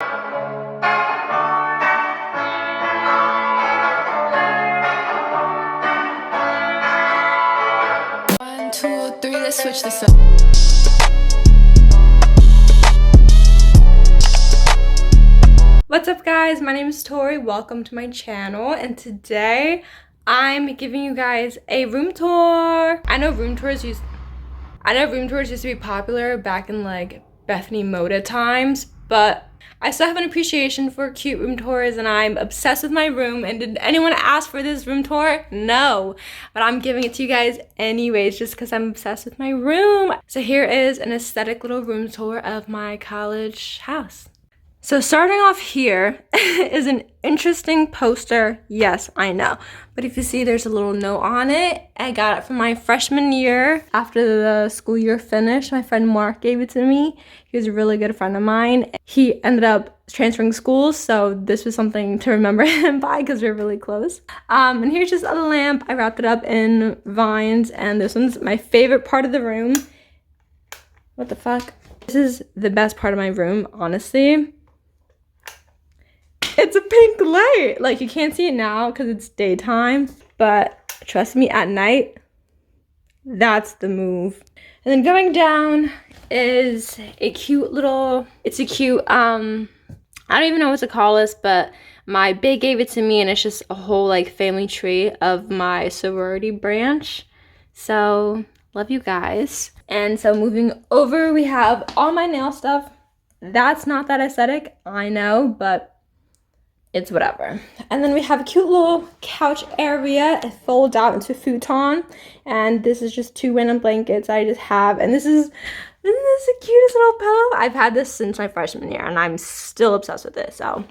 One, two, three, let's switch this up. What's up guys, my name is Tori, welcome to my channel, and today I'm giving you guys a room tour. I know room tours used to be popular back in like Bethany Moda times, but I still have an appreciation for cute room tours and I'm obsessed with my room. And did anyone ask for this room tour? No, but I'm giving it to you guys anyways just because I'm obsessed with my room. So here is an aesthetic little room tour of my college house. So starting off here is an interesting poster. Yes, I know. But if you see, there's a little note on it. I got it from my freshman year. After the school year finished, my friend Mark gave it to me. He was a really good friend of mine. He ended up transferring schools, so this was something to remember him by because we're really close. And here's just a lamp. I wrapped it up in vines, and this one's my favorite part of the room. What the fuck? This is the best part of my room, honestly. It's a pink light. Like, you can't see it now because it's daytime, but trust me, at night, that's the move. And then going down is a cute little, I don't even know what to call this, but my bae gave it to me, and it's just a whole like family tree of my sorority branch. So love you guys. And so moving over, we have all my nail stuff. That's not that aesthetic, I know, but it's whatever. And then we have a cute little couch area. It folds out into a futon, and this is just two random blankets I just have. And this is the cutest little pillow. I've had this since my freshman year, and I'm still obsessed with it. So,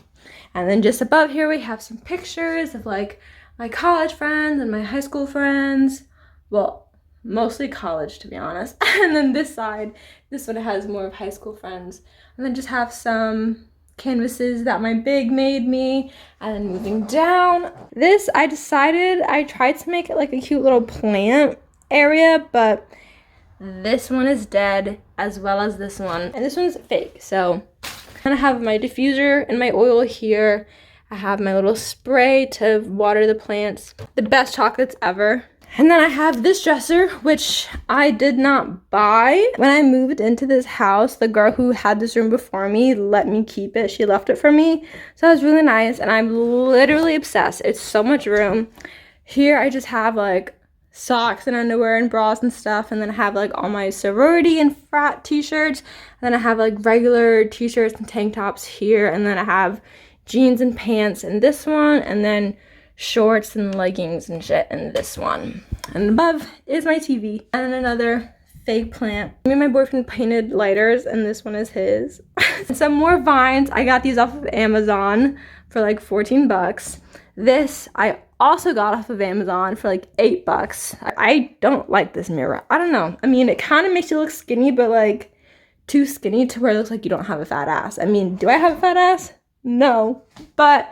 and then just above here we have some pictures of like my college friends and my high school friends. Well, mostly college, to be honest. And then this side, this one has more of high school friends. And then just have some canvases that my big made me. And then moving down, this I tried to make it like a cute little plant area, but this one is dead as well as this one, and this one's fake. So I'm gonna have my diffuser and my oil here. I have my little spray to water the plants. The best chocolates ever. And then I have this dresser, which I did not buy. When I moved into this house, the girl who had this room before me let me keep it. She left it for me. So it was really nice, and I'm literally obsessed. It's so much room. Here I just have like socks and underwear and bras and stuff, and then I have like all my sorority and frat t-shirts. And then I have like regular t-shirts and tank tops here, and then I have jeans and pants in this one, and then shorts and leggings and shit in this one. And above is my TV. And then another fake plant. Me and my boyfriend painted lighters, and this one is his. Some more vines. I got these off of Amazon for like 14 bucks. This I also got off of Amazon for like 8 bucks. I don't like this mirror. I don't know. I mean, it kind of makes you look skinny, but like too skinny to where it looks like you don't have a fat ass. I mean, do I have a fat ass? No, but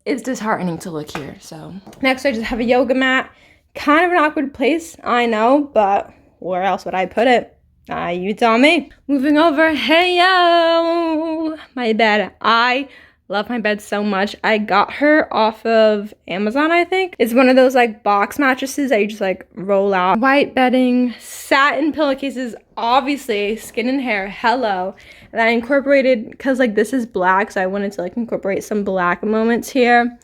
it's disheartening to look here. So next I just have a yoga mat. Kind of an awkward place, I know, but where else would I put it? You tell me. Moving over, hey yo, my bed. I love my bed so much. I got her off of Amazon, I think. It's one of those like box mattresses that you just like roll out. White bedding, satin pillowcases, obviously skin and hair, hello. And I incorporated, because like this is black, so I wanted to like incorporate some black moments here.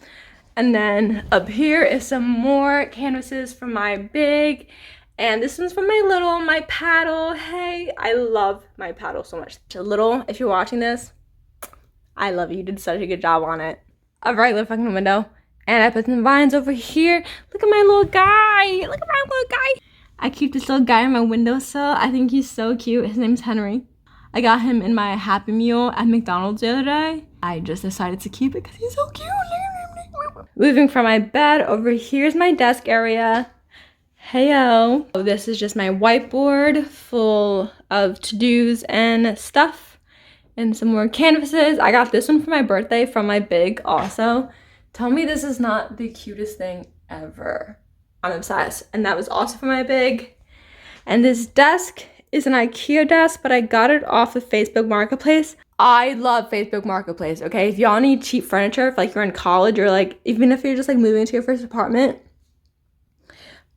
And then up here is some more canvases from my big, and this one's from my little, my paddle. Hey, I love my paddle so much. Little, if you're watching this, I love you. You did such a good job on it. A regular fucking window. And I put some vines over here. Look at my little guy. Look at my little guy. I keep this little guy on my windowsill. I think he's so cute. His name's Henry. I got him in my Happy Meal at McDonald's the other day. I just decided to keep it because he's so cute. Moving from my bed, over here's my desk area. Heyo. This is just my whiteboard full of to-dos and stuff. And some more canvases. I got this one for my birthday from my big also. Tell me this is not the cutest thing ever. I'm obsessed. And that was also for my big. And this desk is an Ikea desk, but I got it off of Facebook Marketplace. I love Facebook Marketplace, okay? If y'all need cheap furniture, if like you're in college or like even if you're just like moving to your first apartment,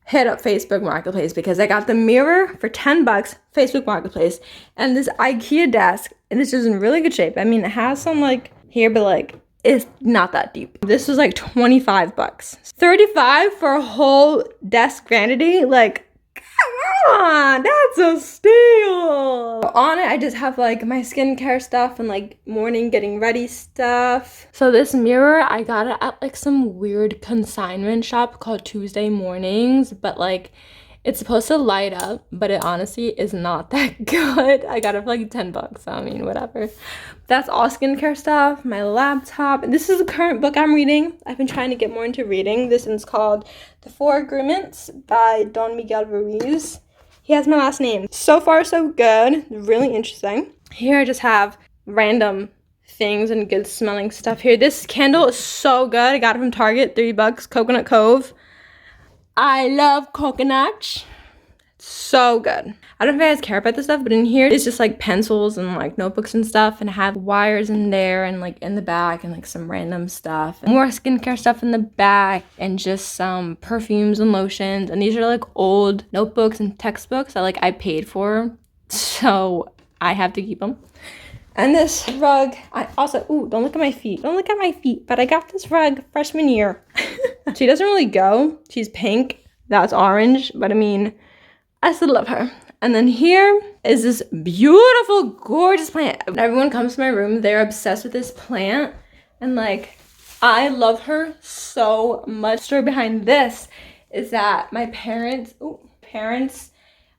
hit up Facebook Marketplace because I got the mirror for 10 bucks, Facebook Marketplace, and this Ikea desk, and this is in really good shape. I mean, it has some like here, but like it's not that deep. This was like 25 bucks. 35 for a whole desk vanity? Like, come on, that's a steal. On it, I just have like my skincare stuff and like morning getting ready stuff. So this mirror, I got it at like some weird consignment shop called Tuesday Mornings, but like it's supposed to light up, but it honestly is not that good. I got it for like 10 bucks, so I mean, whatever. That's all skincare stuff, my laptop. This is the current book I'm reading. I've been trying to get more into reading. This one's called The Four Agreements by Don Miguel Ruiz. He has my last name. So far, so good. Really interesting. Here I just have random things and good smelling stuff here. This candle is so good. I got it from Target, 3 bucks, Coconut Cove. I love coconut. So good. I don't know if you guys care about this stuff, but in here it's just like pencils and like notebooks and stuff, and I have wires in there and like in the back and like some random stuff. More skincare stuff in the back and just some perfumes and lotions. And these are like old notebooks and textbooks that like I paid for, so I have to keep them. And this rug, I also, ooh, don't look at my feet. Don't look at my feet, but I got this rug freshman year. She doesn't really go. She's pink. That's orange, but I mean, I still love her. And then here is this beautiful, gorgeous plant. When everyone comes to my room, they're obsessed with this plant. And like, I love her so much. The story behind this is that my parents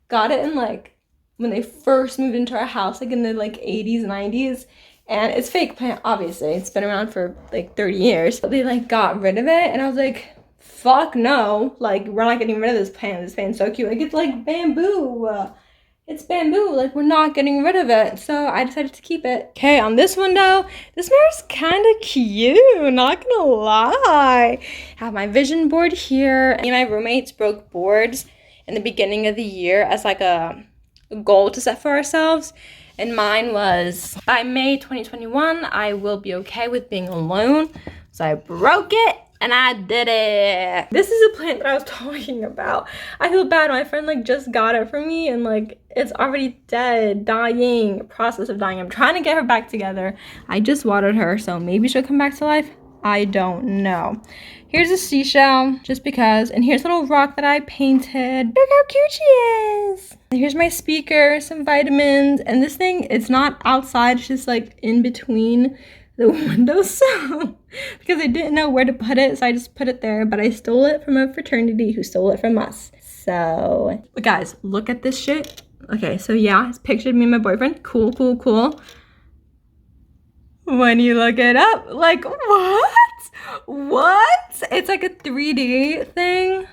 got it in like, when they first moved into our house, like in the like 80s, 90s. And it's fake plant, obviously. It's been around for like 30 years. But they like got rid of it. And I was like, fuck no. Like, we're not getting rid of this plant. This plant's so cute. Like, it's like bamboo. It's bamboo. Like, we're not getting rid of it. So I decided to keep it. Okay, on this window, this mirror's kind of cute. Not gonna lie. I have my vision board here. Me and my roommates broke boards in the beginning of the year as like a goal to set for ourselves, and mine was by May 2021 I will be okay with being alone. So I broke it and I did it. This is a plant that I was talking about. I feel bad. My friend like just got it for me and like it's already dead, dying, process of dying. I'm trying to get her back together. I just watered her, so maybe she'll come back to life. I don't know. Here's a seashell, just because. And here's a little rock that I painted. Look how cute she is. And here's my speaker, some vitamins. And this thing, it's not outside. It's just like in between the windowsill. Because I didn't know where to put it, so I just put it there. But I stole it from a fraternity who stole it from us. So, but guys, look at this shit. Okay, so yeah, it's pictured me and my boyfriend. Cool, cool, cool. When you look it up, like, what? What? It's like a 3D thing.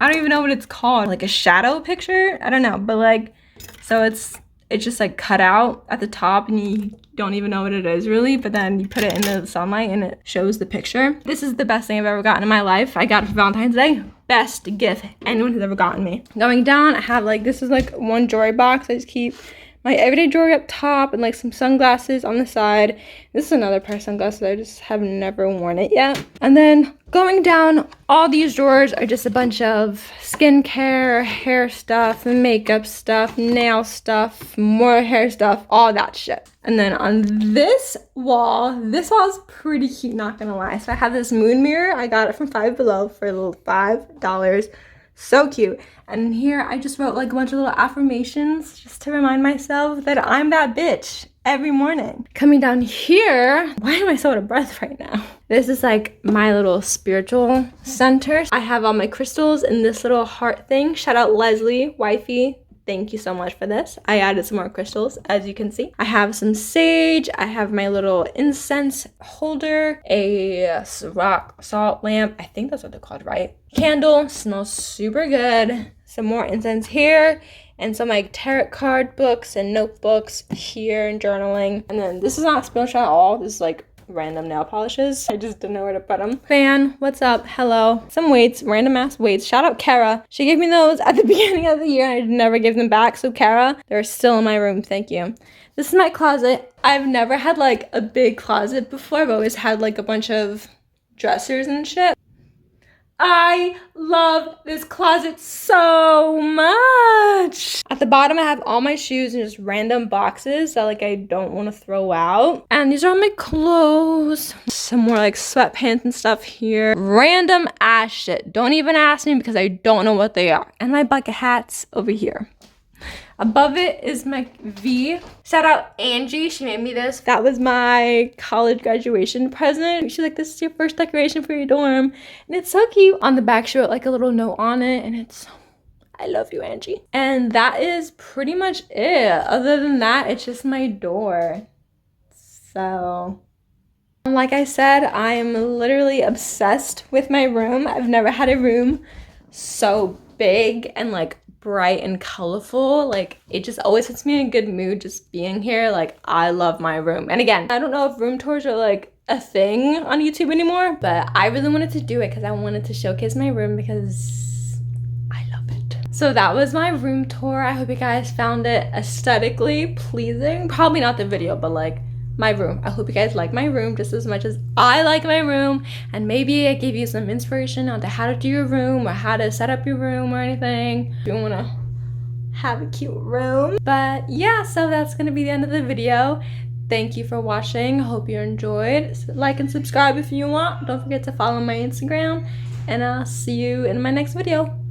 I don't even know what it's called. Like a shadow picture? I don't know. But like, so it's just like cut out at the top and you don't even know what it is really. But then you put it in the sunlight and it shows the picture. This is the best thing I've ever gotten in my life. I got it for Valentine's Day. Best gift anyone has ever gotten me. Going down, I have like, this is like one jewelry box. I just keep my everyday jewelry up top and like some sunglasses on the side. This is another pair of sunglasses. I just have never worn it yet. And then going down, all these drawers are just a bunch of skincare, hair stuff, makeup stuff, nail stuff, more hair stuff, all that shit. And then on this wall is pretty cute, not gonna lie. So I have this moon mirror. I got it from Five Below for a little $5. So cute. And here I just wrote like a bunch of little affirmations just to remind myself that I'm that bitch every morning. Coming down here, why am I so out of breath right now? This is like my little spiritual center. I have all my crystals in this little heart thing. Shout out Leslie, wifey. Thank you so much for this. I added some more crystals, as you can see. I have some sage. I have my little incense holder, a rock salt lamp. I think that's what they're called, right? Candle, smells super good. Some more incense here, and some like tarot card books and notebooks here and journaling. And then this is not spiritual at all. This is like random nail polishes. I just didn't know where to put them. Fan, what's up? Hello. Some weights, random ass weights. Shout out Kara. She gave me those at the beginning of the year and I never gave them back. So Kara, they're still in my room. Thank you. This is my closet. I've never had like a big closet before. I've always had like a bunch of dressers and shit. I love this closet so much. At the bottom, I have all my shoes and just random boxes that like I don't want to throw out. And these are all my clothes. Some more like sweatpants and stuff here. Random ass shit. Don't even ask me because I don't know what they are. And my bucket hats over here. Above it is my V. Shout out Angie, she made me this. That was my college graduation present. She's like, this is your first decoration for your dorm. And it's so cute. On the back, she wrote like a little note on it and it's, I love you, Angie. And that is pretty much it. Other than that, it's just my door. So, like I said, I am literally obsessed with my room. I've never had a room so big and like bright and colorful. Like it just always puts me in a good mood just being here. Like I love my room. And again, I don't know if room tours are like a thing on YouTube anymore, but I really wanted to do it because I wanted to showcase my room because I love it. So that was my room tour. I hope you guys found it aesthetically pleasing. Probably not the video, but like my room. I hope you guys like my room just as much as I like my room, and maybe I gave you some inspiration onto how to do your room or how to set up your room or anything if you want to have a cute room. But yeah, so that's gonna be the end of the video. Thank you for watching. Hope you enjoyed. Like and subscribe if you want. Don't forget to follow my Instagram, and I'll see you in my next video.